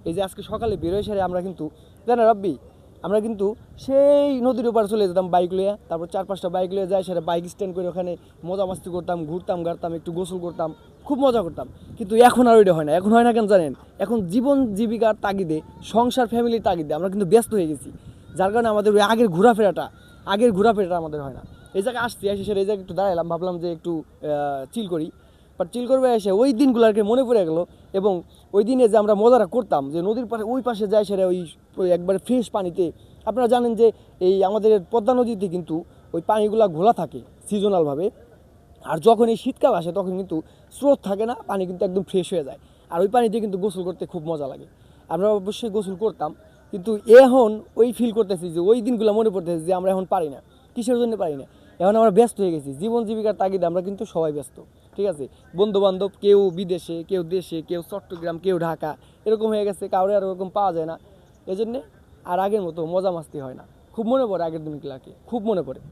এই যে আজকে সকালে বেরোয় সেরে আমরা কিন্তু জানা রব্বি আমরা কিন্তু সেই নদীর ওপার চলে যেতাম বাইক লিয়ে, তারপর 4-5টা বাইক লিয়ে যাই, সেটা বাইক স্ট্যান্ড করে ওখানে মজা মাস্তি করতাম, ঘুরতাম গাড়তাম, একটু গোসল করতাম, খুব মজা করতাম। কিন্তু এখন আর ওইটা হয় না। এখন হয় না কেন জানেন? এখন জীবন জীবিকার তাগিদে, সংসার ফ্যামিলির তাগিদে আমরা কিন্তু ব্যস্ত হয়ে গেছি, যার কারণে আমাদের ওই আগের ঘোরাফেরাটা আমাদের হয় না। এই জায়গায় আসছি, এসে সেটা এই জায়গায় একটু দাঁড়ালাম, ভাবলাম যে একটু চিল করি। বাট চিল করবে এসে ওই দিনগুলোকে মনে পড়ে গেলো। এবং ওই দিনে যে আমরা মজাটা করতাম, যে নদীর পাশে ওই পাশে যায় সেটা ওই একবারে ফ্রেশ পানিতে। আপনারা জানেন যে এই আমাদের পদ্মা নদীতে কিন্তু ওই পানিগুলো ঘোলা থাকে সিজনালভাবে। আর যখন এই শীতকাল আসে তখন কিন্তু স্রোত থাকে না, পানি কিন্তু একদম ফ্রেশ হয়ে যায়। আর ওই পানিতে কিন্তু গোসল করতে খুব মজা লাগে। আমরা অবশ্যই গোসল করতাম, কিন্তু এখন ওই ফিল করতেছি যে ওই দিনগুলো মনে পড়তেছে যে আমরা এখন পারি না। কিসের জন্য পারি না? এখন আমরা ব্যস্ত হয়ে গেছি, জীবন জীবিকার তাগিদে আমরা কিন্তু সবাই ব্যস্ত। ঠিক আছে, বন্ধু বান্ধব কেউ বিদেশে, কেউ দেশে, কেউ চট্টগ্রাম, কেউ ঢাকা, এরকম হয়ে গেছে, কাউরে আর ওরকম পাওয়া যায় না। এজন্যে আর আগের মতো মজা মাস্তি হয় না। খুব মনে পড়ে আগের দিনগুলোকে, খুব মনে পড়ে।